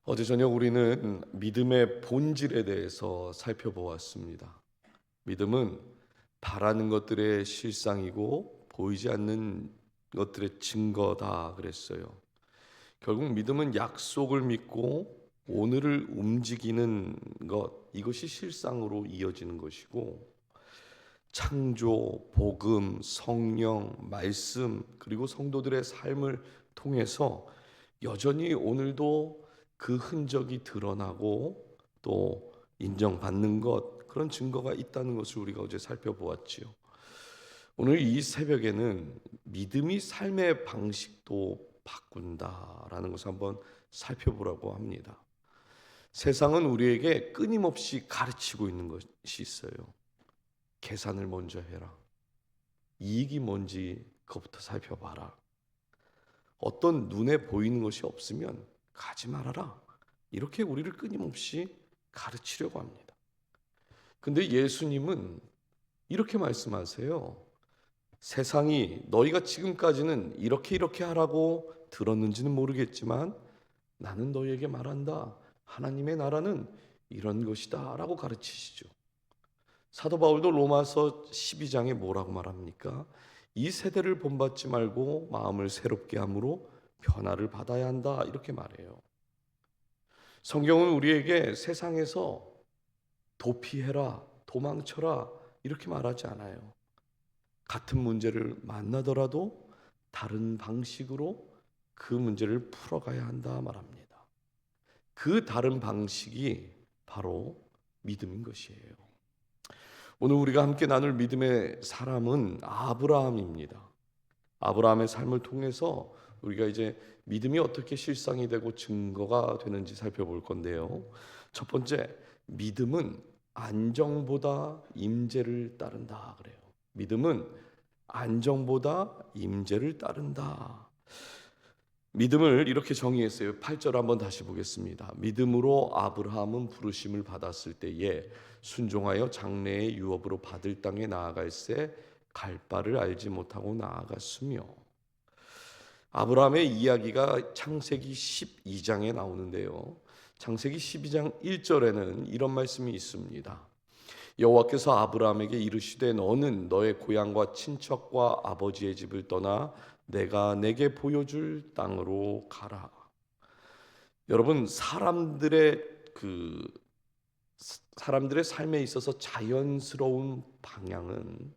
어제 저녁 우리는 믿음의 본질에 대해서 살펴보았습니다. 믿음은 바라는 것들의 실상이고 보이지 않는 것들의 증거다 그랬어요. 결국 믿음은 약속을 믿고 오늘을 움직이는 것, 이것이 실상으로 이어지는 것이고, 창조, 복음, 성령, 말씀, 그리고 성도들의 삶을 통해서 여전히 오늘도 그 흔적이 드러나고 또 인정받는 것, 그런 증거가 있다는 것을 우리가 어제 살펴보았지요. 오늘 이 새벽에는 믿음이 삶의 방식도 바꾼다라는 것을 한번 살펴보라고 합니다. 세상은 우리에게 끊임없이 가르치고 있는 것이 있어요. 계산을 먼저 해라. 이익이 뭔지 그것부터 살펴봐라. 어떤 눈에 보이는 것이 없으면 가지 말아라. 이렇게 우리를 끊임없이 가르치려고 합니다. 근데 예수님은 이렇게 말씀하세요. 세상이 너희가 지금까지는 이렇게 하라고 들었는지는 모르겠지만 나는 너희에게 말한다. 하나님의 나라는 이런 것이다 라고 가르치시죠. 사도 바울도 로마서 12장에 뭐라고 말합니까? 이 세대를 본받지 말고 마음을 새롭게 함으로 변화를 받아야 한다 이렇게 말해요. 성경은 우리에게 세상에서 도피해라, 도망쳐라 이렇게 말하지 않아요. 같은 문제를 만나더라도 다른 방식으로 그 문제를 풀어가야 한다 말합니다. 그 다른 방식이 바로 믿음인 것이에요. 오늘 우리가 함께 나눌 믿음의 사람은 아브라함입니다. 아브라함의 삶을 통해서 우리가 이제 믿음이 어떻게 실상이 되고 증거가 되는지 살펴볼 건데요. 첫 번째, 믿음은 안정보다 임재를 따른다 그래요. 믿음은 안정보다 임재를 따른다. 믿음을 이렇게 정의했어요. 8절 한번 다시 보겠습니다. 믿음으로 아브라함은 부르심을 받았을 때에 순종하여 장래의 유업으로 받을 땅에 나아갈새 갈 바를 알지 못하고 나아갔으며. 아브라함의 이야기가 창세기 12장에 나오는데요. 창세기 12장 1절에는 이런 말씀이 있습니다. 여호와께서 아브라함에게 이르시되 너는 너의 고향과 친척과 아버지의 집을 떠나 내가 내게 보여줄 땅으로 가라. 여러분, 사람들의 삶에 있어서 자연스러운 방향은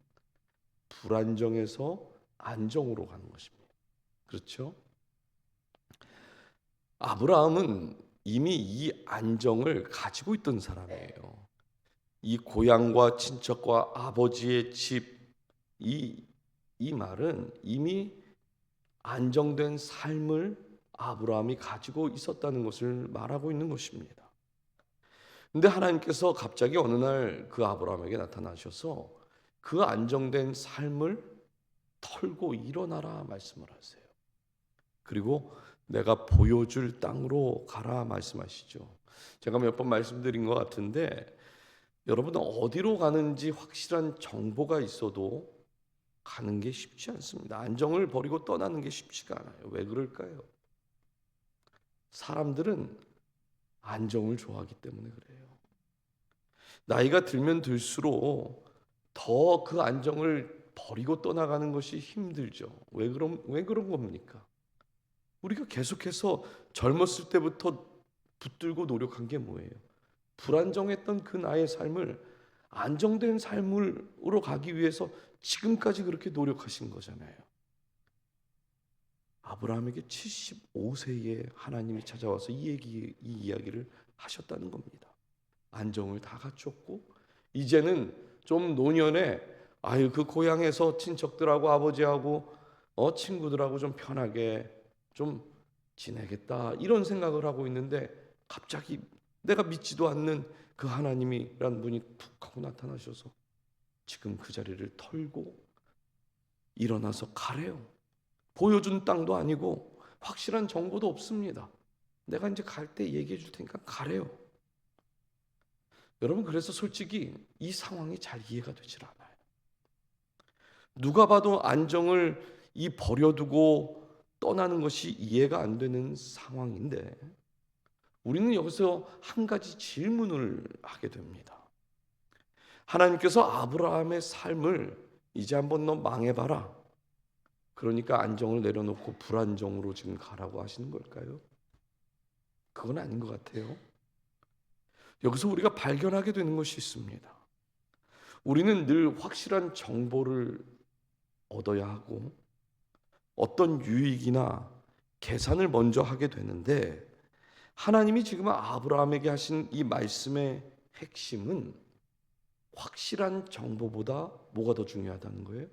불안정에서 안정으로 가는 것입니다. 그렇죠? 아브라함은 이미 이 안정을 가지고 있던 사람이에요. 이 고향과 친척과 아버지의 집, 이 말은 이미 안정된 삶을 아브라함이 가지고 있었다는 것을 말하고 있는 것입니다. 근데 하나님께서 갑자기 어느 날 그 아브라함에게 나타나셔서 그 안정된 삶을 털고 일어나라 말씀을 하세요. 그리고 내가 보여줄 땅으로 가라 말씀하시죠. 제가 몇 번 말씀드린 것 같은데 여러분은 어디로 가는지 확실한 정보가 있어도 가는 게 쉽지 않습니다. 안정을 버리고 떠나는 게 쉽지가 않아요. 왜 그럴까요? 사람들은 안정을 좋아하기 때문에 그래요. 나이가 들면 들수록 더 그 안정을 버리고 떠나가는 것이 힘들죠. 왜 그런 겁니까? 우리가 계속해서 젊었을 때부터 붙들고 노력한 게 뭐예요? 불안정했던 그 나의 삶을 안정된 삶으로 가기 위해서 지금까지 그렇게 노력하신 거잖아요. 아브라함에게 75세에 하나님이 찾아와서 이 이야기를 하셨다는 겁니다. 안정을 다 갖췄고 이제는 좀 노년에 그 고향에서 친척들하고 아버지하고 친구들하고 좀 편하게 좀 지내겠다 이런 생각을 하고 있는데 갑자기 내가 믿지도 않는 그 하나님이란 분이 툭 하고 나타나셔서 지금 그 자리를 털고 일어나서 가래요. 보여준 땅도 아니고 확실한 정보도 없습니다. 내가 이제 갈 때 얘기해 줄 테니까 가래요. 여러분, 그래서 솔직히 이 상황이 잘 이해가 되질 않아요. 누가 봐도 안정을 버려두고 떠나는 것이 이해가 안 되는 상황인데 우리는 여기서 한 가지 질문을 하게 됩니다. 하나님께서 아브라함의 삶을 이제 한번 너 망해봐라, 그러니까 안정을 내려놓고 불안정으로 지금 가라고 하시는 걸까요? 그건 아닌 것 같아요. 여기서 우리가 발견하게 되는 것이 있습니다. 우리는 늘 확실한 정보를 얻어야 하고 어떤 유익이나 계산을 먼저 하게 되는데, 하나님이 지금 아브라함에게 하신 이 말씀의 핵심은 확실한 정보보다 뭐가 더 중요하다는 거예요?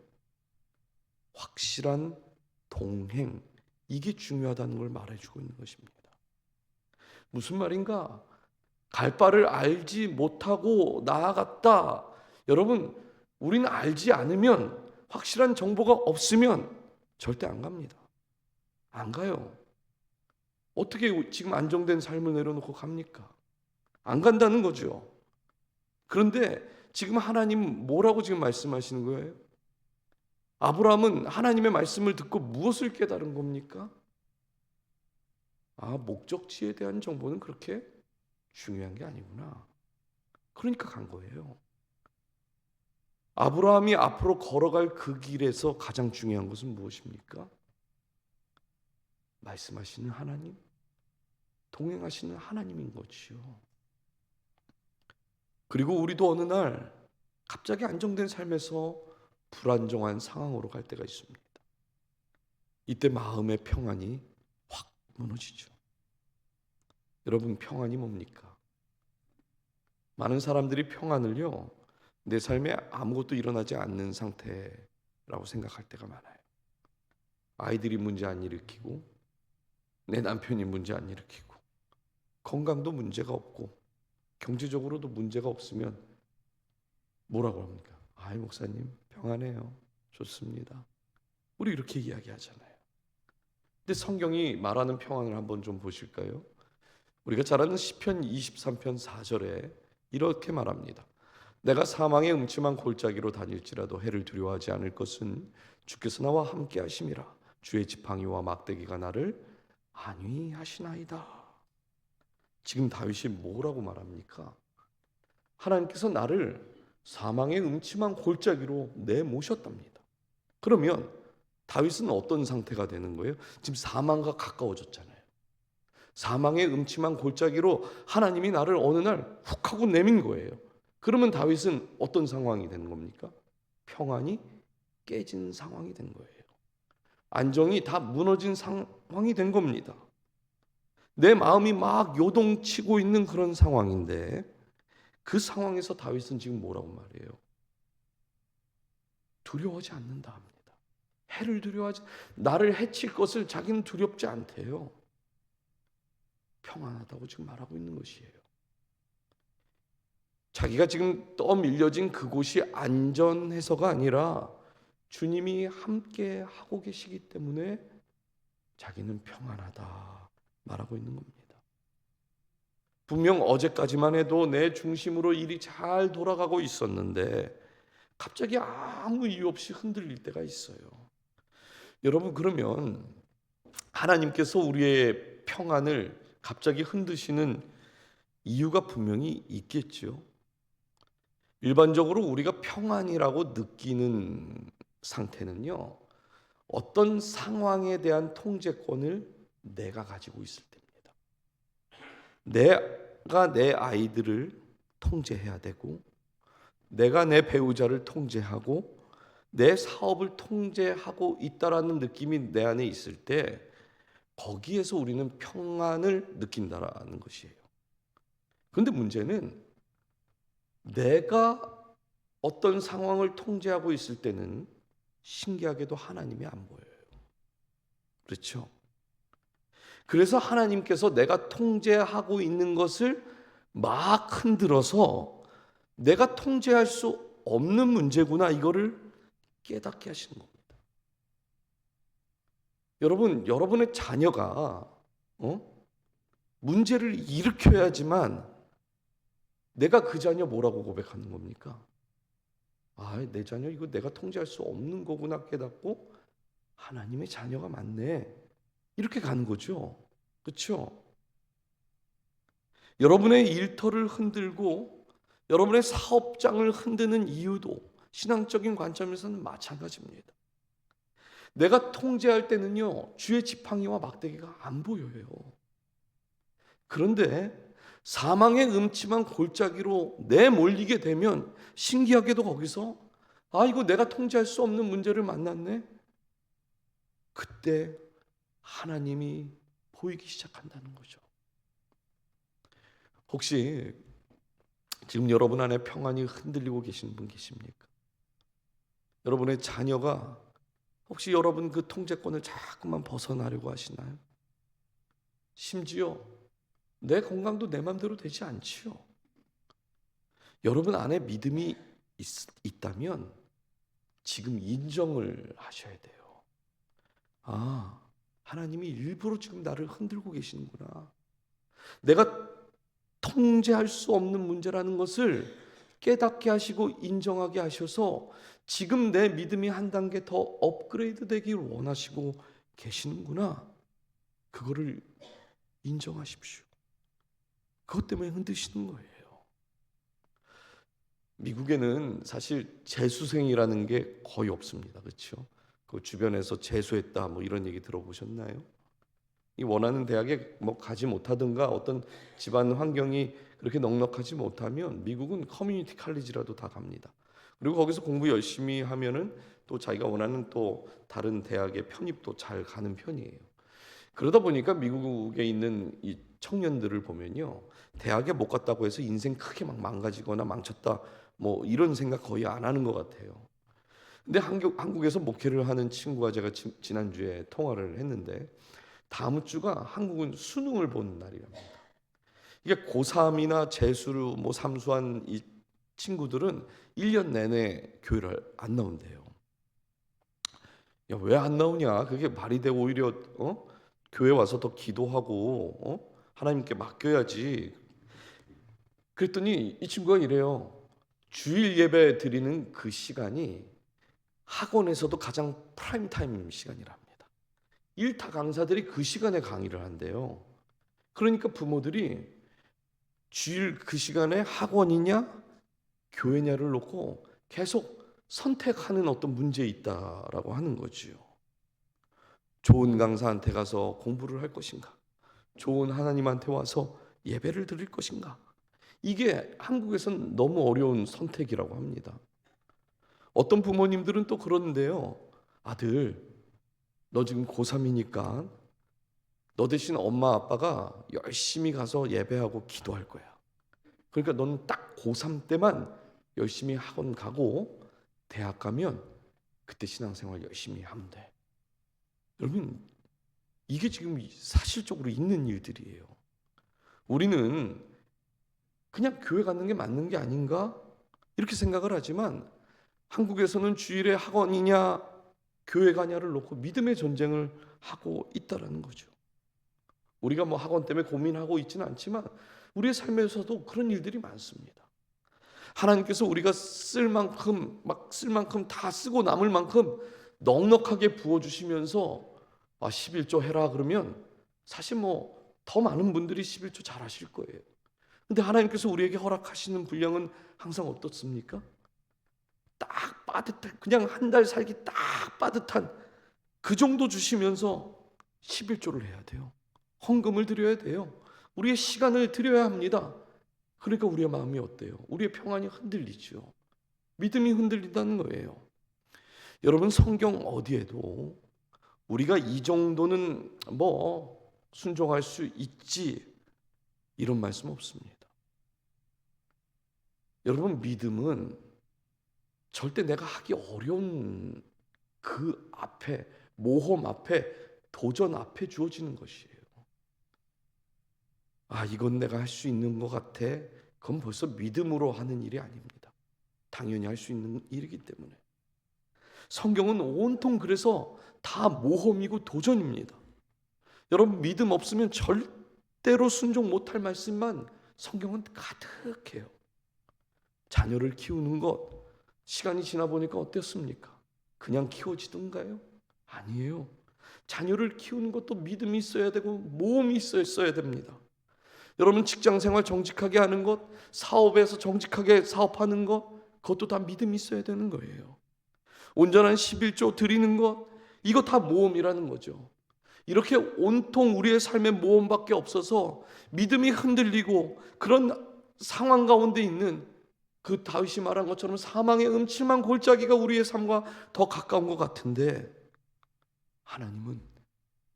확실한 동행, 이게 중요하다는 걸 말해주고 있는 것입니다. 무슨 말인가? 갈 바를 알지 못하고 나아갔다. 여러분, 우리는 알지 않으면, 확실한 정보가 없으면 절대 안 갑니다. 안 가요. 어떻게 지금 안정된 삶을 내려놓고 갑니까? 안 간다는 거죠. 그런데 지금 하나님 뭐라고 지금 말씀하시는 거예요? 아브라함은 하나님의 말씀을 듣고 무엇을 깨달은 겁니까? 목적지에 대한 정보는 그렇게 중요한 게 아니구나. 그러니까 간 거예요. 아브라함이 앞으로 걸어갈 그 길에서 가장 중요한 것은 무엇입니까? 말씀하시는 하나님, 동행하시는 하나님인 거지요. 그리고 우리도 어느 날 갑자기 안정된 삶에서 불안정한 상황으로 갈 때가 있습니다. 이때 마음의 평안이 확 무너지죠. 여러분, 평안이 뭡니까? 많은 사람들이 평안을요, 내 삶에 아무것도 일어나지 않는 상태라고 생각할 때가 많아요. 아이들이 문제 안 일으키고, 내 남편이 문제 안 일으키고, 건강도 문제가 없고, 경제적으로도 문제가 없으면 뭐라고 합니까? 목사님 평안해요, 좋습니다, 우리 이렇게 이야기하잖아요. 근데 성경이 말하는 평안을 한번 좀 보실까요? 우리가 잘 아는 시편 23편 4절에 이렇게 말합니다. 내가 사망의 음침한 골짜기로 다닐지라도 해를 두려워하지 않을 것은 주께서 나와 함께 하심이라. 주의 지팡이와 막대기가 나를 안위하시나이다. 지금 다윗이 뭐라고 말합니까? 하나님께서 나를 사망의 음침한 골짜기로 내모셨답니다. 그러면 다윗은 어떤 상태가 되는 거예요? 지금 사망과 가까워졌잖아요. 사망의 음침한 골짜기로 하나님이 나를 어느 날 훅 하고 내민 거예요. 그러면 다윗은 어떤 상황이 되는 겁니까? 평안이 깨진 상황이 된 거예요. 안정이 다 무너진 상황이 된 겁니다. 내 마음이 막 요동치고 있는 그런 상황인데, 그 상황에서 다윗은 지금 뭐라고 말해요? 두려워하지 않는다 합니다. 해를 두려워하지, 나를 해칠 것을 자기는 두렵지 않대요. 평안하다고 지금 말하고 있는 것이에요. 자기가 지금 떠밀려진 그곳이 안전해서가 아니라 주님이 함께 하고 계시기 때문에 자기는 평안하다 말하고 있는 겁니다. 분명 어제까지만 해도 내 중심으로 일이 잘 돌아가고 있었는데 갑자기 아무 이유 없이 흔들릴 때가 있어요. 여러분, 그러면 하나님께서 우리의 평안을 갑자기 흔드시는 이유가 분명히 있겠죠. 일반적으로 우리가 평안이라고 느끼는 상태는요, 어떤 상황에 대한 통제권을 내가 가지고 있을 때입니다. 내가 내 아이들을 통제해야 되고, 내가 내 배우자를 통제하고, 내 사업을 통제하고 있다라는 느낌이 내 안에 있을 때, 거기에서 우리는 평안을 느낀다라는 것이에요. 그런데 문제는 내가 어떤 상황을 통제하고 있을 때는 신기하게도 하나님이 안 보여요. 그렇죠? 그래서 하나님께서 내가 통제하고 있는 것을 막 흔들어서 내가 통제할 수 없는 문제구나, 이거를 깨닫게 하시는 겁니다. 여러분, 여러분의 자녀가 문제를 일으켜야지만 내가 그 자녀 뭐라고 고백하는 겁니까? 내 자녀 이거 내가 통제할 수 없는 거구나 깨닫고 하나님의 자녀가 맞네, 이렇게 가는 거죠. 그렇죠? 여러분의 일터를 흔들고 여러분의 사업장을 흔드는 이유도 신앙적인 관점에서는 마찬가지입니다. 내가 통제할 때는요, 주의 지팡이와 막대기가 안 보여요. 그런데 사망의 음침한 골짜기로 내몰리게 되면 신기하게도 거기서 이거 내가 통제할 수 없는 문제를 만났네. 그때 하나님이 보이기 시작한다는 거죠. 혹시 지금 여러분 안에 평안이 흔들리고 계신 분 계십니까? 여러분의 자녀가 혹시 여러분 그 통제권을 자꾸만 벗어나려고 하시나요? 심지어 내 건강도 내 맘대로 되지 않지요. 여러분 안에 믿음이 있다면 지금 인정을 하셔야 돼요. 하나님이 일부러 지금 나를 흔들고 계시는구나. 내가 통제할 수 없는 문제라는 것을 깨닫게 하시고 인정하게 하셔서 지금 내 믿음이 한 단계 더 업그레이드 되길 원하시고 계시는구나. 그거를 인정하십시오. 그것 때문에 흔드시는 거예요. 미국에는 사실 재수생이라는 게 거의 없습니다. 그렇죠? 그 주변에서 재수했다 뭐 이런 얘기 들어보셨나요? 이 원하는 대학에 뭐 가지 못하든가 어떤 집안 환경이 그렇게 넉넉하지 못하면 미국은 커뮤니티 칼리지라도 다 갑니다. 그리고 거기서 공부 열심히 하면은 또 자기가 원하는 또 다른 대학에 편입도 잘 가는 편이에요. 그러다 보니까 미국에 있는 이 청년들을 보면요, 대학에 못 갔다고 해서 인생 크게 막 망가지거나 망쳤다 뭐 이런 생각 거의 안 하는 것 같아요. 근데 한국에서 목회를 하는 친구와 제가 지난주에 통화를 했는데 다음 주가 한국은 수능을 보는 날이랍니다. 이게 고3이나 재수를 뭐 삼수한 이 친구들은 1년 내내 교회를 안 나온대요. 야, 왜 안 나오냐? 그게 말이 돼. 오히려 교회 와서 더 기도하고 하나님께 맡겨야지. 그랬더니 이 친구가 이래요. 주일 예배 드리는 그 시간이 학원에서도 가장 프라임 타임 시간이랍니다. 일타 강사들이 그 시간에 강의를 한대요. 그러니까 부모들이 주일 그 시간에 학원이냐 교회냐를 놓고 계속 선택하는 어떤 문제에 있다라고 하는 거지요. 좋은 강사한테 가서 공부를 할 것인가? 좋은 하나님한테 와서 예배를 드릴 것인가? 이게 한국에선 너무 어려운 선택이라고 합니다. 어떤 부모님들은 또 그러는데요. 아들, 너 지금 고3이니까 너 대신 엄마 아빠가 열심히 가서 예배하고 기도할 거야. 그러니까 너는 딱 고3 때만 열심히 학원 가고 대학 가면 그때 신앙생활 열심히 하면 돼. 여러분, 이게 지금 사실적으로 있는 일들이에요. 우리는 그냥 교회 가는 게 맞는 게 아닌가? 이렇게 생각을 하지만 한국에서는 주일에 학원이냐 교회 가냐를 놓고 믿음의 전쟁을 하고 있다라는 거죠. 우리가 뭐 학원 때문에 고민하고 있지는 않지만 우리의 삶에서도 그런 일들이 많습니다. 하나님께서 우리가 쓸 만큼 다 쓰고 남을 만큼 넉넉하게 부어주시면서 11조 해라 그러면 사실 뭐 더 많은 분들이 11조 잘 하실 거예요. 근데 하나님께서 우리에게 허락하시는 분량은 항상 어떻습니까? 딱 빠듯한, 그냥 한 달 살기 딱 빠듯한 그 정도 주시면서 11조를 해야 돼요. 헌금을 드려야 돼요. 우리의 시간을 드려야 합니다. 그러니까 우리의 마음이 어때요? 우리의 평안이 흔들리죠. 믿음이 흔들린다는 거예요. 여러분, 성경 어디에도 우리가 이 정도는 뭐 순종할 수 있지 이런 말씀 없습니다. 여러분, 믿음은 절대 내가 하기 어려운 그 앞에, 모험 앞에, 도전 앞에 주어지는 것이에요. 이건 내가 할 수 있는 것 같아. 그건 벌써 믿음으로 하는 일이 아닙니다. 당연히 할 수 있는 일이기 때문에. 성경은 온통 그래서 다 모험이고 도전입니다. 여러분, 믿음 없으면 절대로 순종 못할 말씀만 성경은 가득해요. 자녀를 키우는 것, 시간이 지나 보니까 어땠습니까? 그냥 키워지던가요? 아니에요. 자녀를 키우는 것도 믿음이 있어야 되고 모험이 있어야 됩니다. 여러분 직장 생활 정직하게 하는 것, 사업에서 정직하게 사업하는 것, 그것도 다 믿음이 있어야 되는 거예요. 온전한 11조 드리는 것, 이거 다 모험이라는 거죠. 이렇게 온통 우리의 삶의 모험밖에 없어서 믿음이 흔들리고 그런 상황 가운데 있는 그 다윗이 말한 것처럼 사망의 음침한 골짜기가 우리의 삶과 더 가까운 것 같은데 하나님은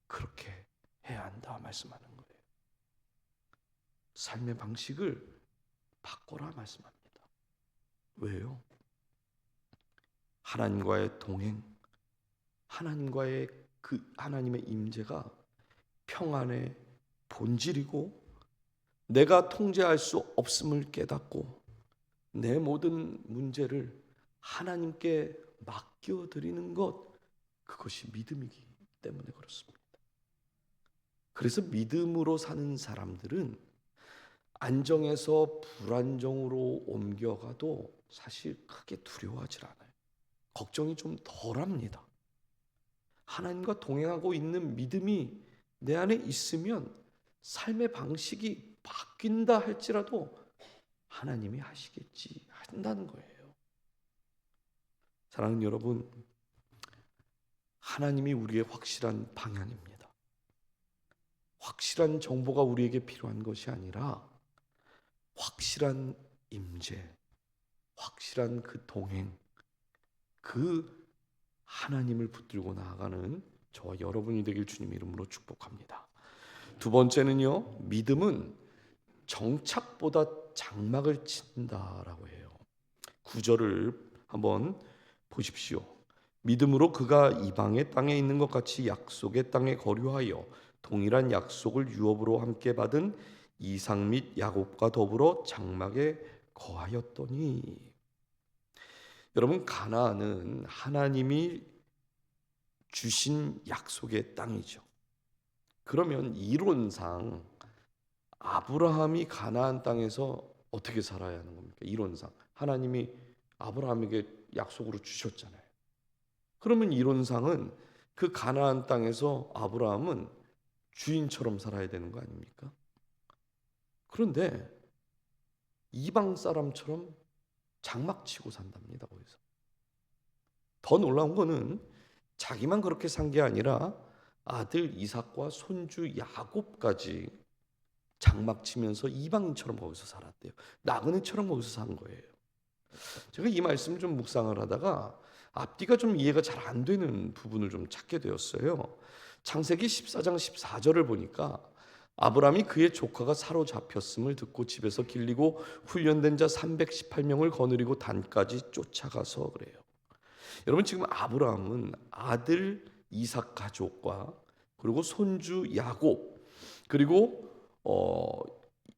그렇게 해야 한다 말씀하는 거예요. 삶의 방식을 바꿔라 말씀합니다. 왜요? 하나님과의 동행, 하나님과의 그 하나님의 임재가 평안의 본질이고 내가 통제할 수 없음을 깨닫고 내 모든 문제를 하나님께 맡겨드리는 것, 그것이 믿음이기 때문에 그렇습니다. 그래서 믿음으로 사는 사람들은 안정에서 불안정으로 옮겨가도 사실 크게 두려워하지 않아요. 걱정이 좀 덜합니다. 하나님과 동행하고 있는 믿음이 내 안에 있으면 삶의 방식이 바뀐다 할지라도 하나님이 하시겠지 한다는 거예요. 사랑하는 여러분, 하나님이 우리의 확실한 방향입니다. 확실한 정보가 우리에게 필요한 것이 아니라 확실한 임재, 확실한 그 동행, 그 하나님을 붙들고 나아가는 저와 여러분이 되길 주님 이름으로 축복합니다. 두 번째는요, 믿음은 정착보다 장막을 친다라고 해요. 9절을 한번 보십시오. 믿음으로 그가 이방의 땅에 있는 것 같이 약속의 땅에 거류하여 동일한 약속을 유업으로 함께 받은 이삭 및 야곱과 더불어 장막에 거하였더니. 여러분, 가나안은 하나님이 주신 약속의 땅이죠. 그러면 이론상 아브라함이 가나안 땅에서 어떻게 살아야 하는 겁니까? 이론상 하나님이 아브라함에게 약속으로 주셨잖아요. 그러면 이론상은 그 가나안 땅에서 아브라함은 주인처럼 살아야 되는 거 아닙니까? 그런데 이방 사람처럼 장막치고 산답니다. 거기서. 더 놀라운 거는 자기만 그렇게 산 게 아니라 아들 이삭과 손주 야곱까지 장막치면서 이방인처럼 거기서 살았대요. 나그네처럼 거기서 산 거예요. 제가 이 말씀을 좀 묵상을 하다가 앞뒤가 좀 이해가 잘 안 되는 부분을 좀 찾게 되었어요. 창세기 14장 14절을 보니까 아브라함이 그의 조카가 사로잡혔음을 듣고 집에서 길리고 훈련된 자 318명을 거느리고 단까지 쫓아가서 그래요. 여러분, 지금 아브라함은 아들 이삭 가족과 그리고 손주 야곱, 그리고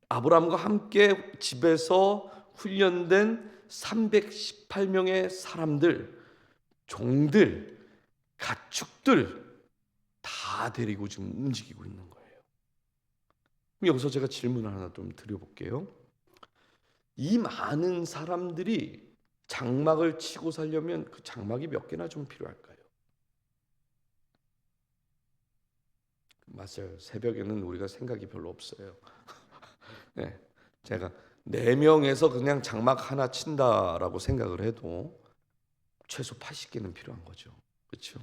아브라함과 함께 집에서 훈련된 318명의 사람들, 종들, 가축들 다 데리고 지금 움직이고 있는 거예요. 그럼 여기서 제가 질문을 하나 좀 드려볼게요. 이 많은 사람들이 장막을 치고 살려면 그 장막이 몇 개나 좀 필요할까요? 맞아요. 새벽에는 우리가 생각이 별로 없어요. 네, 제가 4명에서 그냥 장막 하나 친다라고 생각을 해도 최소 80개는 필요한 거죠. 그렇죠?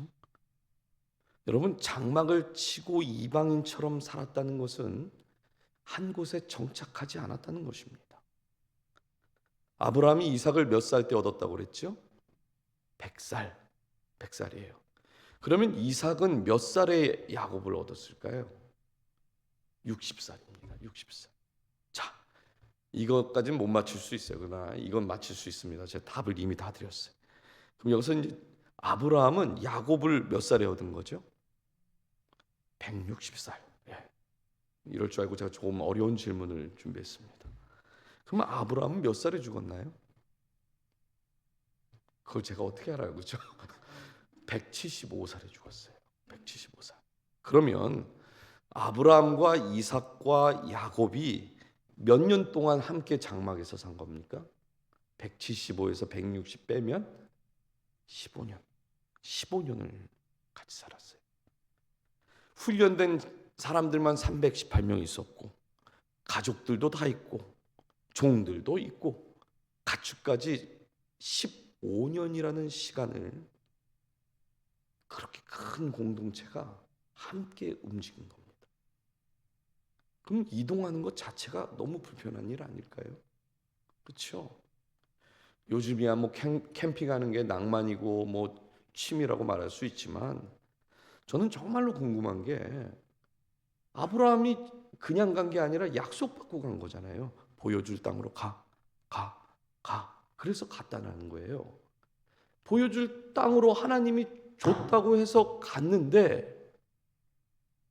여러분, 장막을 치고 이방인처럼 살았다는 것은 한 곳에 정착하지 않았다는 것입니다. 아브라함이 이삭을 몇 살 때 얻었다고 그랬죠? 100살. 100살이에요. 그러면 이삭은 몇 살에 야곱을 얻었을까요? 60살입니다. 60살. 자, 이것까지는 못 맞출 수 있어요. 그러나 이건 맞출 수 있습니다. 제가 답을 이미 다 드렸어요. 그럼 여기서 이제 아브라함은 야곱을 몇 살에 얻은 거죠? 160살. 예. 이럴 줄 알고 제가 조금 어려운 질문을 준비했습니다. 그러면 아브라함은 몇 살에 죽었나요? 그걸 제가 어떻게 알아요? 그렇죠? 175살에 죽었어요. 175살. 그러면 아브라함과 이삭과 야곱이 몇 년 동안 함께 장막에서 산 겁니까? 175에서 160 빼면 15년. 15년을 같이 살았어요. 훈련된 사람들만 318명 있었고 가족들도 다 있고 종들도 있고 가축까지 15년이라는 시간을 그렇게 큰 공동체가 함께 움직인 겁니다. 그럼 이동하는 것 자체가 너무 불편한 일 아닐까요? 그렇죠? 요즘이야 뭐 캠핑하는 게 낭만이고 뭐 취미라고 말할 수 있지만 저는 정말로 궁금한 게 아브라함이 그냥 간 게 아니라 약속받고 간 거잖아요. 보여줄 땅으로 가. 그래서 갔다는 거예요. 보여줄 땅으로 하나님이 줬다고 해서 갔는데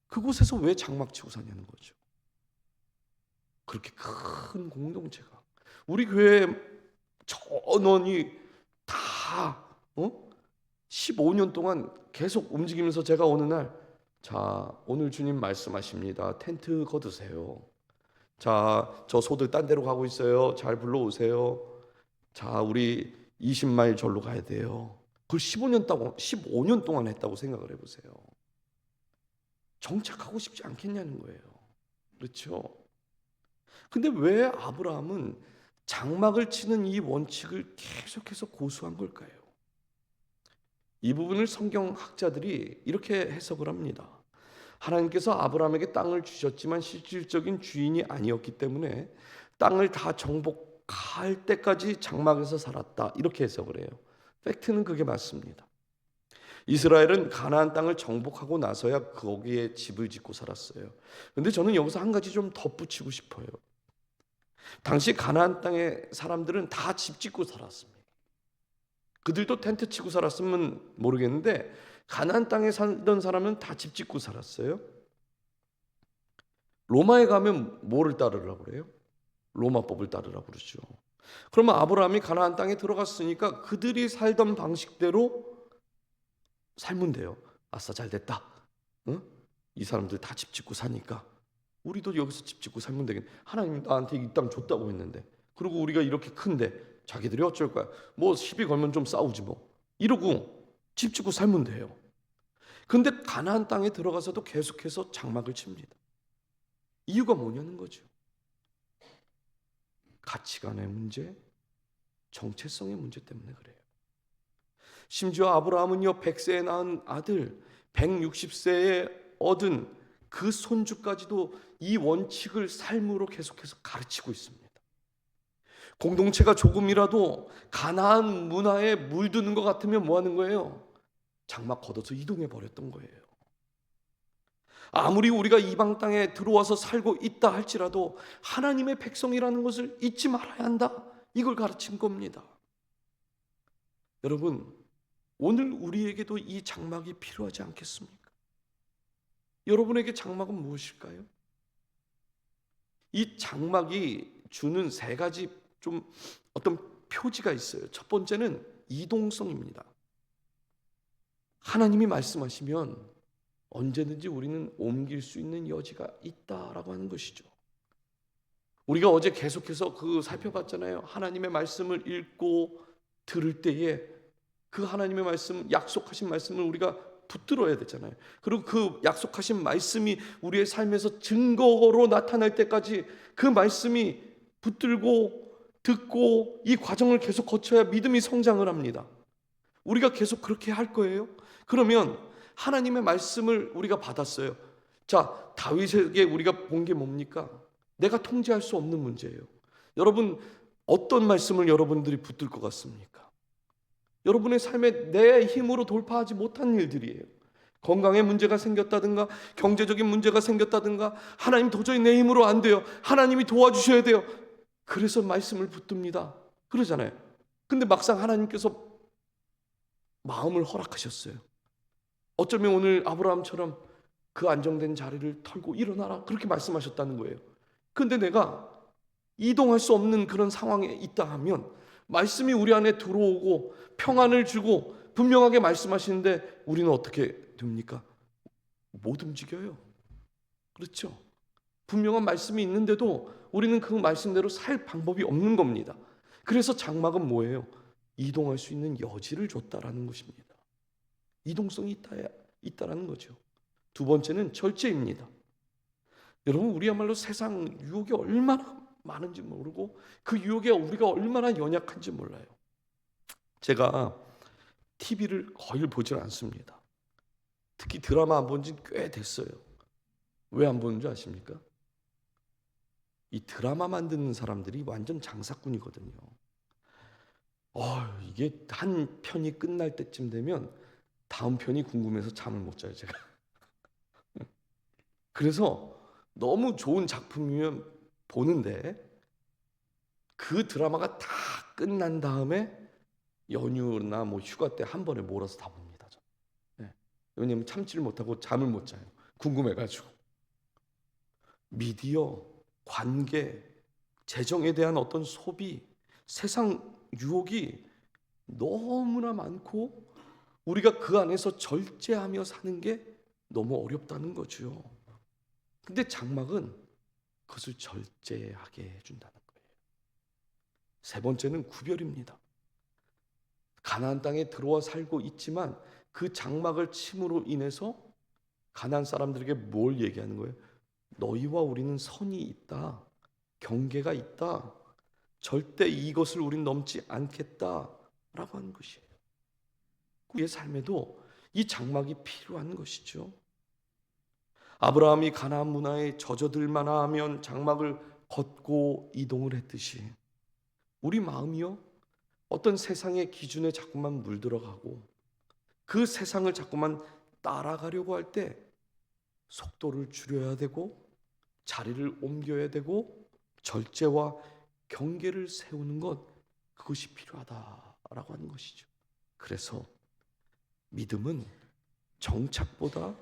그곳에서 왜 장막 치고 사냐는 거죠. 그렇게 큰 공동체가 우리 교회 전원이 다 15년 동안 계속 움직이면서 제가 어느 날 자, 오늘 주님 말씀하십니다. 텐트 걷으세요. 자, 저 소들 딴 데로 가고 있어요. 잘 불러오세요. 자, 우리 20마일 절로 가야 돼요. 그걸 15년 동안 했다고 생각을 해보세요. 정착하고 싶지 않겠냐는 거예요. 그렇죠? 근데 왜 아브라함은 장막을 치는 이 원칙을 계속해서 고수한 걸까요? 이 부분을 성경학자들이 이렇게 해석을 합니다. 하나님께서 아브라함에게 땅을 주셨지만 실질적인 주인이 아니었기 때문에 땅을 다 정복할 때까지 장막에서 살았다. 이렇게 해석을 해요. 팩트는 그게 맞습니다. 이스라엘은 가나안 땅을 정복하고 나서야 거기에 집을 짓고 살았어요. 근데 저는 여기서 한 가지 좀 덧붙이고 싶어요. 당시 가나안 땅의 사람들은 다 집 짓고 살았습니다. 그들도 텐트 치고 살았으면 모르겠는데 가나안 땅에 살던 사람은 다 집 짓고 살았어요. 로마에 가면 뭐를 따르라고 그래요? 로마법을 따르라고 그러죠. 그러면 아브라함이 가나안 땅에 들어갔으니까 그들이 살던 방식대로 살면 돼요. 아싸 잘 됐다. 응? 이 사람들 다 집 짓고 사니까 우리도 여기서 집 짓고 살면 되겠네. 하나님 나한테 이 땅 줬다고 했는데 그리고 우리가 이렇게 큰데 자기들이 어쩔 거야. 뭐 시비 걸면 좀 싸우지 뭐. 이러고 집 짓고 살면 돼요. 근데 가나안 땅에 들어가서도 계속해서 장막을 칩니다. 이유가 뭐냐는 거죠. 가치관의 문제, 정체성의 문제 때문에 그래요. 심지어 아브라함은요 100세에 낳은 아들 160세에 얻은 그 손주까지도 이 원칙을 삶으로 계속해서 가르치고 있습니다. 공동체가 조금이라도 가나안 문화에 물드는 것 같으면 뭐 하는 거예요? 장막 걷어서 이동해 버렸던 거예요. 아무리 우리가 이방 땅에 들어와서 살고 있다 할지라도 하나님의 백성이라는 것을 잊지 말아야 한다. 이걸 가르친 겁니다. 여러분, 오늘 우리에게도 이 장막이 필요하지 않겠습니까? 여러분에게 장막은 무엇일까요? 이 장막이 주는 세 가지 좀 어떤 표지가 있어요. 첫 번째는 이동성입니다. 하나님이 말씀하시면 언제든지 우리는 옮길 수 있는 여지가 있다라고 하는 것이죠. 우리가 어제 계속해서 살펴봤잖아요. 하나님의 말씀을 읽고 들을 때에 그 하나님의 말씀, 약속하신 말씀을 우리가 붙들어야 되잖아요. 그리고 그 약속하신 말씀이 우리의 삶에서 증거로 나타날 때까지 그 말씀이 붙들고 듣고 이 과정을 계속 거쳐야 믿음이 성장을 합니다. 우리가 계속 그렇게 할 거예요. 그러면 하나님의 말씀을 우리가 받았어요. 자, 다윗에게 우리가 본 게 뭡니까? 내가 통제할 수 없는 문제예요. 여러분, 어떤 말씀을 여러분들이 붙들 것 같습니까? 여러분의 삶에 내 힘으로 돌파하지 못한 일들이에요. 건강에 문제가 생겼다든가 경제적인 문제가 생겼다든가 하나님 도저히 내 힘으로 안 돼요. 하나님이 도와주셔야 돼요. 그래서 말씀을 붙듭니다. 그러잖아요. 근데 막상 하나님께서 마음을 허락하셨어요. 어쩌면 오늘 아브라함처럼 그 안정된 자리를 털고 일어나라 그렇게 말씀하셨다는 거예요. 근데 내가 이동할 수 없는 그런 상황에 있다 하면 말씀이 우리 안에 들어오고 평안을 주고 분명하게 말씀하시는데 우리는 어떻게 됩니까? 못 움직여요. 그렇죠? 분명한 말씀이 있는데도 우리는 그 말씀대로 살 방법이 없는 겁니다. 그래서 장막은 뭐예요? 이동할 수 있는 여지를 줬다라는 것입니다. 이동성이 있다라는 거죠. 두 번째는 절제입니다. 여러분, 우리야말로 세상 유혹이 얼마나 많은지 모르고 그 유혹에 우리가 얼마나 연약한지 몰라요. 제가 TV를 거의 보질 않습니다. 특히 드라마 안 본 지 꽤 됐어요. 왜 안 보는 줄 아십니까? 이 드라마 만드는 사람들이 완전 장사꾼이거든요. 이게 한 편이 끝날 때쯤 되면 다음 편이 궁금해서 잠을 못 자요, 제가. 그래서 너무 좋은 작품이면 보는데 그 드라마가 다 끝난 다음에 연휴나 뭐 휴가 때 한 번에 몰아서 다 봅니다. 네. 왜냐면 참지를 못하고 잠을 못 자요. 궁금해가지고. 미디어, 관계, 재정에 대한 어떤 소비, 세상 유혹이 너무나 많고 우리가 그 안에서 절제하며 사는 게 너무 어렵다는 거죠. 근데 장막은 그것을 절제하게 해준다는 거예요. 세 번째는 구별입니다. 가나안 땅에 들어와 살고 있지만 그 장막을 침으로 인해서 가나안 사람들에게 뭘 얘기하는 거예요? 너희와 우리는 선이 있다. 경계가 있다. 절대 이것을 우린 넘지 않겠다라고 하는 것이에요. 우리의 삶에도 이 장막이 필요한 것이죠. 아브라함이 가나안 문화에 젖어들 만하면 장막을 걷고 이동을 했듯이 우리 마음이요, 어떤 세상의 기준에 자꾸만 물들어가고 그 세상을 자꾸만 따라가려고 할 때 속도를 줄여야 되고 자리를 옮겨야 되고 절제와 경계를 세우는 것, 그것이 필요하다라고 하는 것이죠. 그래서 믿음은 정착보다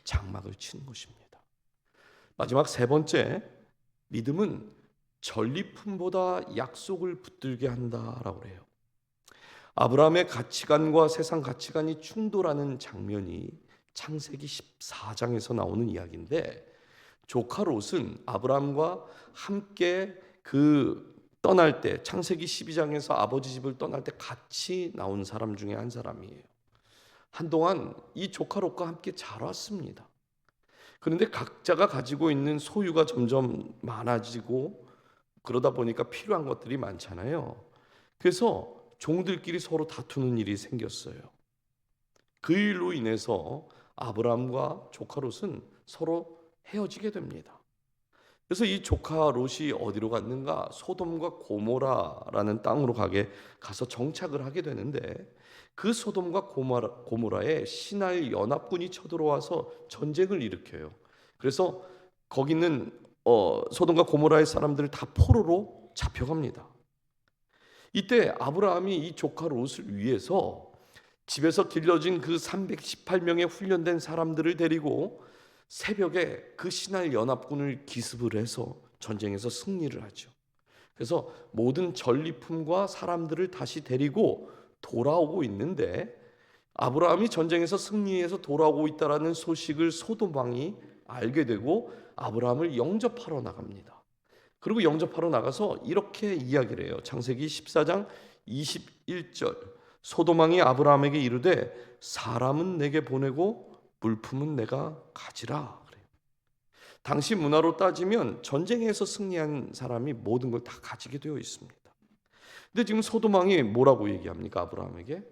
장막을 치는 것입니다. 마지막 세 번째, 믿음은 전리품보다 약속을 붙들게 한다라고 해요. 아브라함의 가치관과 세상 가치관이 충돌하는 장면이 창세기 14장에서 나오는 이야기인데, 조카 롯은 아브라함과 함께 떠날 때 창세기 12장에서 아버지 집을 떠날 때 같이 나온 사람 중에 한 사람이에요. 한동안 이 조카 롯과 함께 자랐습니다. 그런데 각자가 가지고 있는 소유가 점점 많아지고 그러다 보니까 필요한 것들이 많잖아요. 그래서 종들끼리 서로 다투는 일이 생겼어요. 그 일로 인해서 아브라함과 조카 롯은 서로 헤어지게 됩니다. 그래서 이 조카 롯이 어디로 갔는가? 소돔과 고모라라는 땅으로 가서 정착을 하게 되는데, 그 소돔과 고모라에 신할 연합군이 쳐들어와서 전쟁을 일으켜요. 그래서 거기 있는 소돔과 고모라의 사람들을 다 포로로 잡혀갑니다. 이때 아브라함이 이 조카 롯을 위해서 집에서 길러진 그 318명의 훈련된 사람들을 데리고 새벽에 그 신할 연합군을 기습을 해서 전쟁에서 승리를 하죠. 그래서 모든 전리품과 사람들을 다시 데리고 돌아오고 있는데, 아브라함이 전쟁에서 승리해서 돌아오고 있다라는 소식을 소돔 왕이 알게 되고 아브라함을 영접하러 나갑니다. 그리고 영접하러 나가서 이렇게 이야기를 해요. 창세기 14장 21절. 소돔 왕이 아브라함에게 이르되 사람은 내게 보내고 물품은 내가 가지라 그래요. 당시 문화로 따지면 전쟁에서 승리한 사람이 모든 걸 다 가지게 되어 있습니다. 근데 지금 소돔 왕이 뭐라고 얘기합니까? 아브라함에게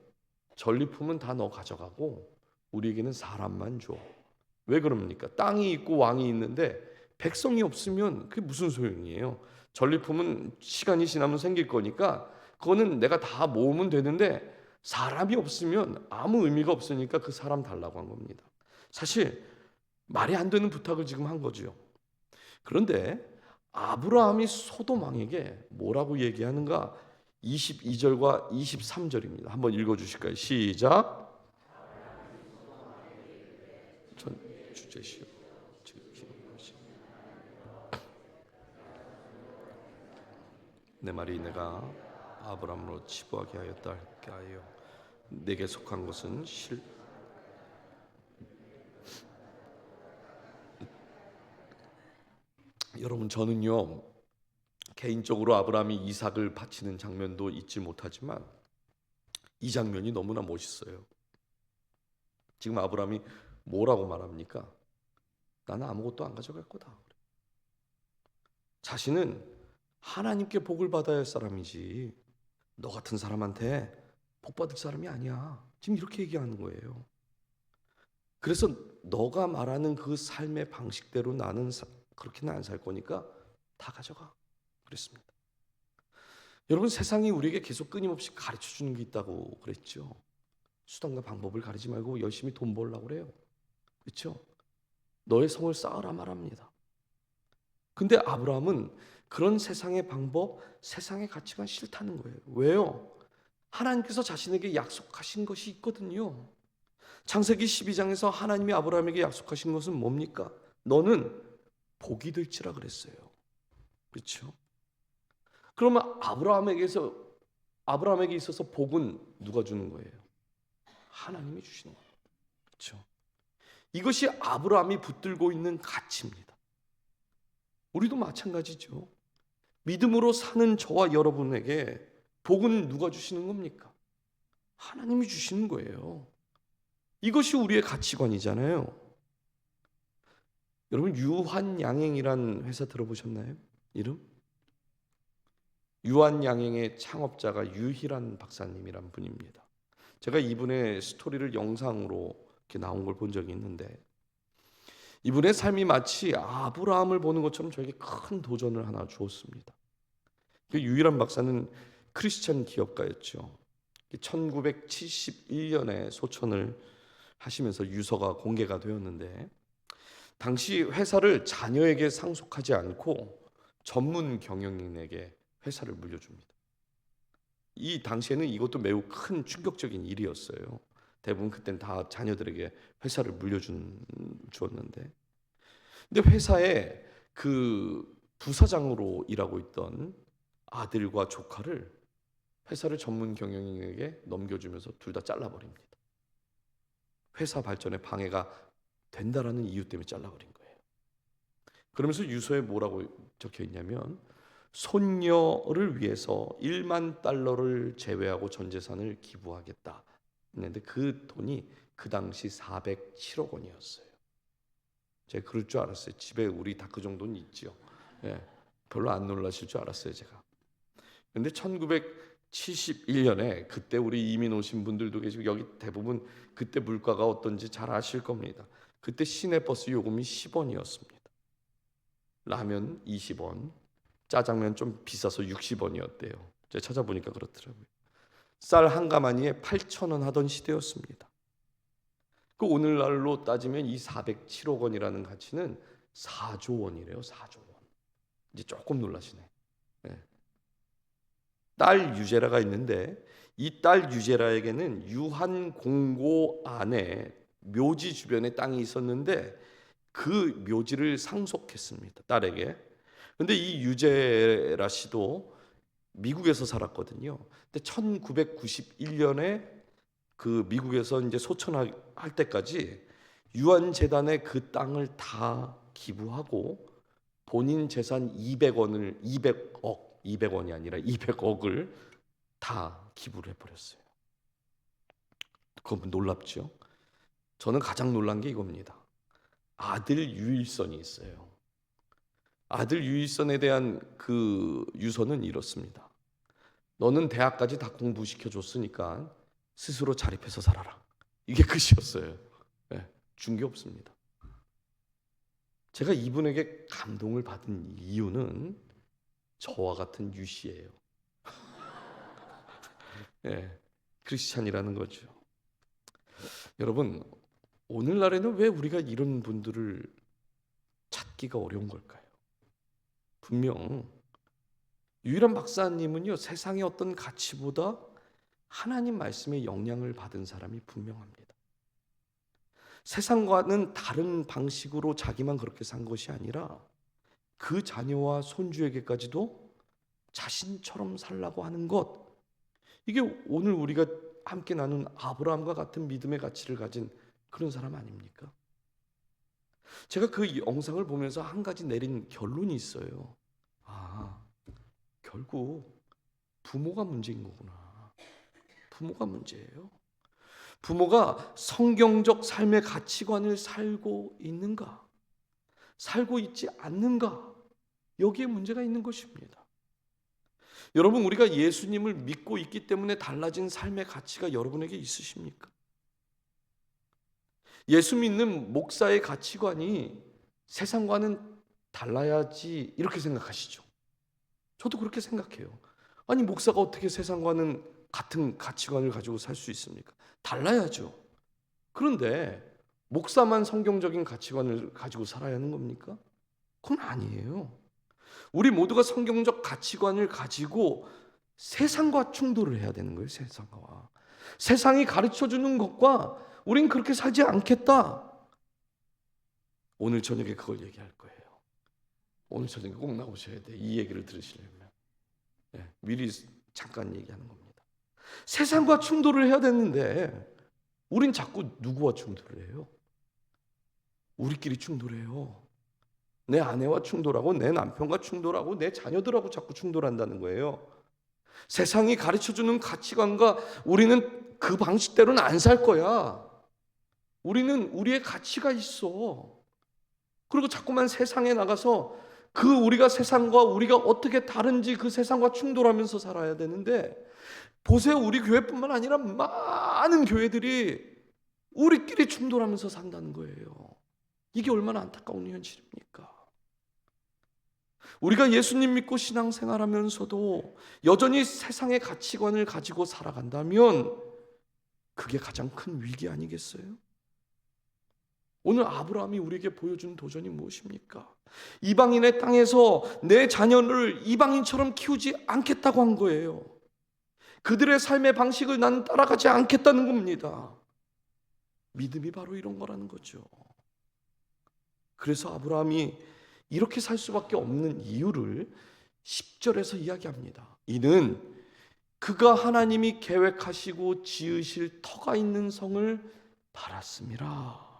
전리품은 다 너 가져가고 우리에게는 사람만 줘. 왜 그럽니까? 땅이 있고 왕이 있는데 백성이 없으면 그게 무슨 소용이에요? 전리품은 시간이 지나면 생길 거니까 그거는 내가 다 모으면 되는데 사람이 없으면 아무 의미가 없으니까 그 사람 달라고 한 겁니다. 사실 말이 안 되는 부탁을 지금 한 거죠. 그런데 아브라함이 소돔 왕에게 뭐라고 얘기하는가? 22절과 23절입니다. 한번 읽어주실까요? 시작. 전 주제시요. 내 말이 내가 아브라함으로 치부하게 하였다 할게 하여 내게 속한 것은 여러분, 저는요 개인적으로 아브라함이 이삭을 바치는 장면도 잊지 못하지만 이 장면이 너무나 멋있어요. 지금 아브라함이 뭐라고 말합니까? 나는 아무것도 안 가져갈 거다. 자신은 하나님께 복을 받아야 할 사람이지 너 같은 사람한테 복 받을 사람이 아니야. 지금 이렇게 얘기하는 거예요. 그래서 너가 말하는 그 삶의 방식대로 나는 그렇게는 안 살 거니까 다 가져가. 그랬습니다. 여러분, 세상이 우리에게 계속 끊임없이 가르쳐 주는 게 있다고 그랬죠. 수단과 방법을 가리지 말고 열심히 돈 벌려고 그래요. 그렇죠? 너의 성을 쌓으라 말합니다. 근데 아브라함은 그런 세상의 방법, 세상의 가치가 싫다는 거예요. 왜요? 하나님께서 자신에게 약속하신 것이 있거든요. 창세기 12장에서 하나님이 아브라함에게 약속하신 것은 뭡니까? 너는 복이 될지라 그랬어요. 그렇죠? 그러면 아브라함에게 있어서 복은 누가 주는 거예요? 하나님이 주시는 거예요. 그렇죠? 이것이 아브라함이 붙들고 있는 가치입니다. 우리도 마찬가지죠. 믿음으로 사는 저와 여러분에게 복은 누가 주시는 겁니까? 하나님이 주시는 거예요. 이것이 우리의 가치관이잖아요. 여러분, 유한양행이란 회사 들어보셨나요? 이름? 유한양행의 창업자가 유희란 박사님이란 분입니다. 제가 이분의 스토리를 영상으로 이렇게 나온 걸 본 적이 있는데, 이분의 삶이 마치 아브라함을 보는 것처럼 저에게 큰 도전을 하나 주었습니다. 그 유희란 박사는 크리스천 기업가였죠. 1971년에 소천을 하시면서 유서가 공개가 되었는데, 당시 회사를 자녀에게 상속하지 않고 전문 경영인에게 회사를 물려줍니다. 이 당시에는 이것도 매우 큰 충격적인 일이었어요. 대부분 그때는 다 자녀들에게 회사를 주었는데, 근데 회사에 그 부사장으로 일하고 있던 아들과 조카를 회사를 전문 경영인에게 넘겨주면서 둘 다 잘라버립니다. 회사 발전에 방해가 된다라는 이유 때문에 잘라버린 거예요. 그러면서 유서에 뭐라고 적혀 있냐면, 손녀를 위해서 1만 달러를 제외하고 전 재산을 기부하겠다 했는데 그 돈이 그 당시 407억 원이었어요. 제가 그럴 줄 알았어요. 집에 우리 다 그 정도는 있죠. 예, 별로 안 놀라실 줄 알았어요, 제가. 근데 1971년에 그때 우리 이민 오신 분들도 계시고 여기 대부분 그때 물가가 어떤지 잘 아실 겁니다. 그때 시내버스 요금이 10원이었습니다. 라면 20원, 짜장면 좀 비싸서 60원이었대요. 제가 찾아보니까 그렇더라고요. 쌀 한 가마니에 8,000원 하던 시대였습니다. 그 오늘날로 따지면 이 407억 원이라는 가치는 4조 원이래요. 4조 원. 이제 조금 놀라시네. 네. 딸 유제라가 있는데 이 딸 유제라에게는 유한 공고 안에 묘지 주변에 땅이 있었는데 그 묘지를 상속했습니다. 딸에게. 근데 이 유제라 씨도 미국에서 살았거든요. 근데 1991년에 그 미국에서 이제 소천할 때까지 유한 재단에 그 땅을 다 기부하고 본인 재산 200원이 아니라 200억을 다 기부를 해버렸어요. 그건 놀랍죠. 저는 가장 놀란 게 이겁니다. 아들 유일선이 있어요. 아들 유일선에 대한 그 유서는 이렇습니다. 너는 대학까지 다 공부시켜줬으니까 스스로 자립해서 살아라. 이게 끝이었어요. 네, 준 게 없습니다. 제가 이분에게 감동을 받은 이유는 저와 같은 유 씨예요. 네, 크리스찬이라는 거죠. 여러분, 오늘날에는 왜 우리가 이런 분들을 찾기가 어려운 걸까요? 분명 유일한 박사님은요, 세상의 어떤 가치보다 하나님 말씀의 영향을 받은 사람이 분명합니다. 세상과는 다른 방식으로 자기만 그렇게 산 것이 아니라 그 자녀와 손주에게까지도 자신처럼 살라고 하는 것, 이게 오늘 우리가 함께 나눈 아브라함과 같은 믿음의 가치를 가진 그런 사람 아닙니까? 제가 그 영상을 보면서 한 가지 내린 결론이 있어요. 아, 결국 부모가 문제인 거구나. 부모가 문제예요. 부모가 성경적 삶의 가치관을 살고 있는가? 살고 있지 않는가? 여기에 문제가 있는 것입니다. 여러분, 우리가 예수님을 믿고 있기 때문에 달라진 삶의 가치가 여러분에게 있으십니까? 예수 믿는 목사의 가치관이 세상과는 달라야지 이렇게 생각하시죠. 저도 그렇게 생각해요. 아니, 목사가 어떻게 세상과는 같은 가치관을 가지고 살 수 있습니까? 달라야죠. 그런데 목사만 성경적인 가치관을 가지고 살아야 하는 겁니까? 그건 아니에요. 우리 모두가 성경적 가치관을 가지고 세상과 충돌을 해야 되는 거예요. 세상이 가르쳐주는 것과 우린 그렇게 살지 않겠다. 오늘 저녁에 그걸 얘기할 거예요. 오늘 저녁에 꼭 나오셔야 돼. 이 얘기를 들으시려면. 미리 잠깐 얘기하는 겁니다. 세상과 충돌을 해야 되는데 우린 자꾸 누구와 충돌을 해요? 우리끼리 충돌해요. 내 아내와 충돌하고 내 남편과 충돌하고 내 자녀들하고 자꾸 충돌한다는 거예요. 세상이 가르쳐주는 가치관과 우리는 그 방식대로는 안 살 거야. 우리는 우리의 가치가 있어. 그리고 자꾸만 세상에 나가서 우리가 세상과 우리가 어떻게 다른지 그 세상과 충돌하면서 살아야 되는데, 보세요. 우리 교회뿐만 아니라 많은 교회들이 우리끼리 충돌하면서 산다는 거예요. 이게 얼마나 안타까운 현실입니까? 우리가 예수님 믿고 신앙생활하면서도 여전히 세상의 가치관을 가지고 살아간다면 그게 가장 큰 위기 아니겠어요? 오늘 아브라함이 우리에게 보여준 도전이 무엇입니까? 이방인의 땅에서 내 자녀를 이방인처럼 키우지 않겠다고 한 거예요. 그들의 삶의 방식을 나는 따라가지 않겠다는 겁니다. 믿음이 바로 이런 거라는 거죠. 그래서 아브라함이 이렇게 살 수밖에 없는 이유를 10절에서 이야기합니다. 이는 그가 하나님이 계획하시고 지으실 터가 있는 성을 바랐음이라.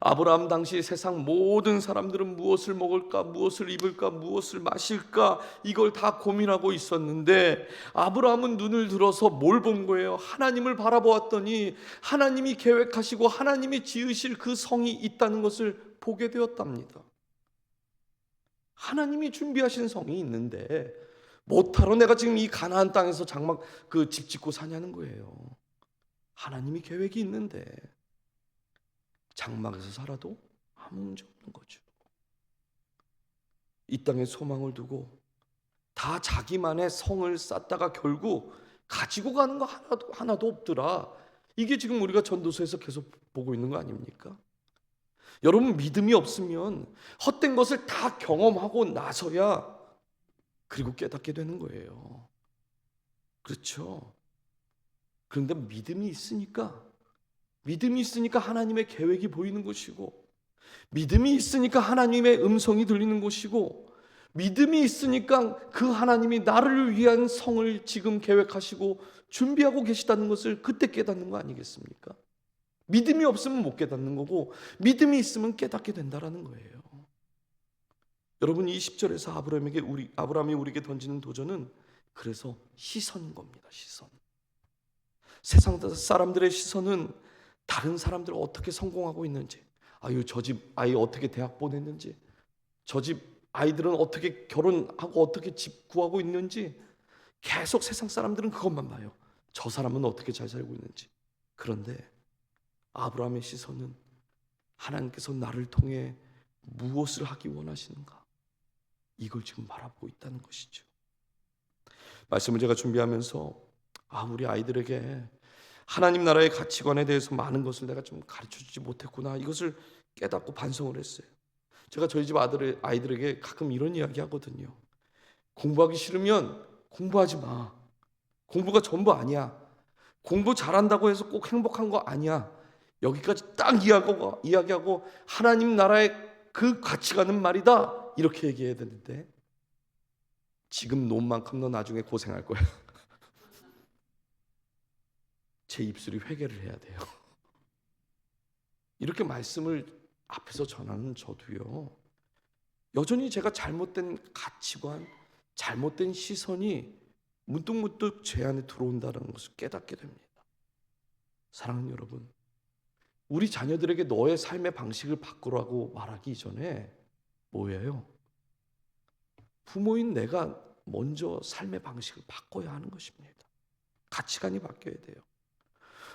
아브라함 당시 세상 모든 사람들은 무엇을 먹을까, 무엇을 입을까, 무엇을 마실까, 이걸 다 고민하고 있었는데 아브라함은 눈을 들어서 뭘 본 거예요? 하나님을 바라보았더니 하나님이 계획하시고 하나님이 지으실 그 성이 있다는 것을 보게 되었답니다. 하나님이 준비하신 성이 있는데 못하러 내가 지금 이 가나안 땅에서 장막 집 짓고 사냐는 거예요. 하나님이 계획이 있는데 장막에서 살아도 아무 문제 없는 거죠. 이 땅에 소망을 두고 다 자기만의 성을 쌓다가 결국 가지고 가는 거 하나도 없더라. 이게 지금 우리가 전도서에서 계속 보고 있는 거 아닙니까? 여러분, 믿음이 없으면 헛된 것을 다 경험하고 나서야 그리고 깨닫게 되는 거예요. 그렇죠? 그런데 믿음이 있으니까 하나님의 계획이 보이는 것이고, 믿음이 있으니까 하나님의 음성이 들리는 것이고, 믿음이 있으니까 그 하나님이 나를 위한 성을 지금 계획하시고 준비하고 계시다는 것을 그때 깨닫는 거 아니겠습니까? 믿음이 없으면 못 깨닫는 거고, 믿음이 있으면 깨닫게 된다라는 거예요. 여러분, 이 10절에서 아브라함이 우리에게 던지는 도전은 그래서 시선인 겁니다. 시선. 세상 사람들의 시선은 다른 사람들 어떻게 성공하고 있는지, 저 집 아이 어떻게 대학 보냈는지, 저 집 아이들은 어떻게 결혼하고 어떻게 집 구하고 있는지, 계속 세상 사람들은 그것만 봐요. 저 사람은 어떻게 잘 살고 있는지. 그런데 아브라함의 시선은 하나님께서 나를 통해 무엇을 하기 원하시는가, 이걸 지금 바라보고 있다는 것이죠. 말씀을 제가 준비하면서 우리 아이들에게 하나님 나라의 가치관에 대해서 많은 것을 내가 좀 가르쳐주지 못했구나, 이것을 깨닫고 반성을 했어요. 제가 저희 집 아이들에게 가끔 이런 이야기 하거든요. 공부하기 싫으면 공부하지 마. 공부가 전부 아니야. 공부 잘한다고 해서 꼭 행복한 거 아니야. 여기까지 딱 이야기하고 하나님 나라의 그 가치관은 말이다, 이렇게 얘기해야 되는데, 지금 논만큼 너 나중에 고생할 거야. 제 입술이 회개를 해야 돼요. 이렇게 말씀을 앞에서 전하는 저도요, 여전히 제가 잘못된 가치관, 잘못된 시선이 문득문득 제 안에 들어온다는 것을 깨닫게 됩니다. 사랑하는 여러분, 우리 자녀들에게 너의 삶의 방식을 바꾸라고 말하기 이전에 뭐예요? 부모인 내가 먼저 삶의 방식을 바꿔야 하는 것입니다. 가치관이 바뀌어야 돼요.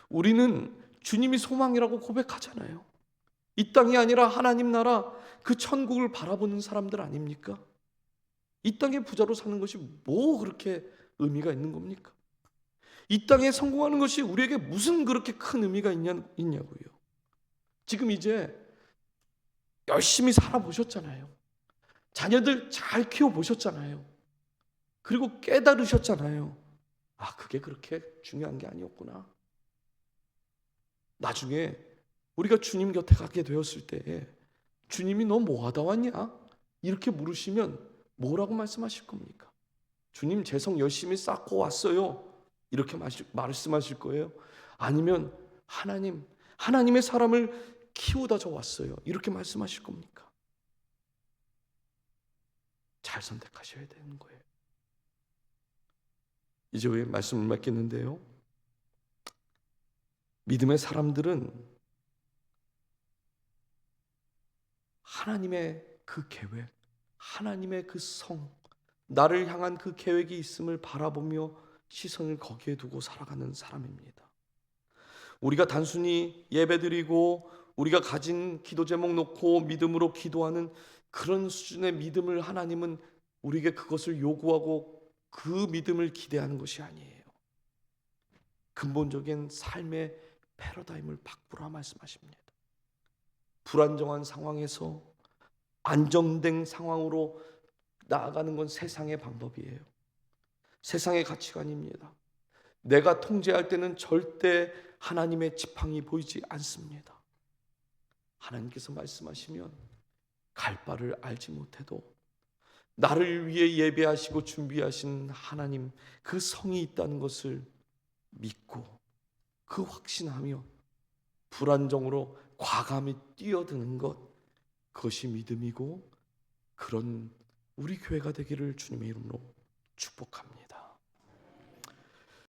우리는 주님이 소망이라고 고백하잖아요. 이 땅이 아니라 하나님 나라, 그 천국을 바라보는 사람들 아닙니까? 이 땅의 부자로 사는 것이 뭐 그렇게 의미가 있는 겁니까? 이 땅에 성공하는 것이 우리에게 무슨 그렇게 큰 의미가 있냐고요. 지금 이제 열심히 살아보셨잖아요. 자녀들 잘 키워보셨잖아요. 그리고 깨달으셨잖아요. 아, 그게 그렇게 중요한 게 아니었구나. 나중에 우리가 주님 곁에 가게 되었을 때 주님이 너 뭐 하다 왔냐? 이렇게 물으시면 뭐라고 말씀하실 겁니까? 주님 재성 열심히 쌓고 왔어요. 이렇게 말씀하실 거예요? 아니면 하나님의 사람을 키우다 저 왔어요. 이렇게 말씀하실 겁니까? 잘 선택하셔야 되는 거예요. 이제 왜 말씀을 맺겠는데요. 믿음의 사람들은 하나님의 그 계획, 하나님의 그 성, 나를 향한 그 계획이 있음을 바라보며 시선을 거기에 두고 살아가는 사람입니다. 우리가 단순히 예배드리고 우리가 가진 기도 제목 놓고 믿음으로 기도하는 그런 수준의 믿음을 하나님은 우리에게 그것을 요구하고 그 믿음을 기대하는 것이 아니에요. 근본적인 삶의 패러다임을 바꾸라 말씀하십니다. 불안정한 상황에서 안정된 상황으로 나아가는 건 세상의 방법이에요. 세상의 가치관입니다. 내가 통제할 때는 절대 하나님의 지팡이 보이지 않습니다. 하나님께서 말씀하시면 갈 바를 알지 못해도 나를 위해 예배하시고 준비하신 하나님, 그 성이 있다는 것을 믿고 그 확신하며 불안정으로 과감히 뛰어드는 것, 그것이 믿음이고 그런 우리 교회가 되기를 주님의 이름으로 축복합니다.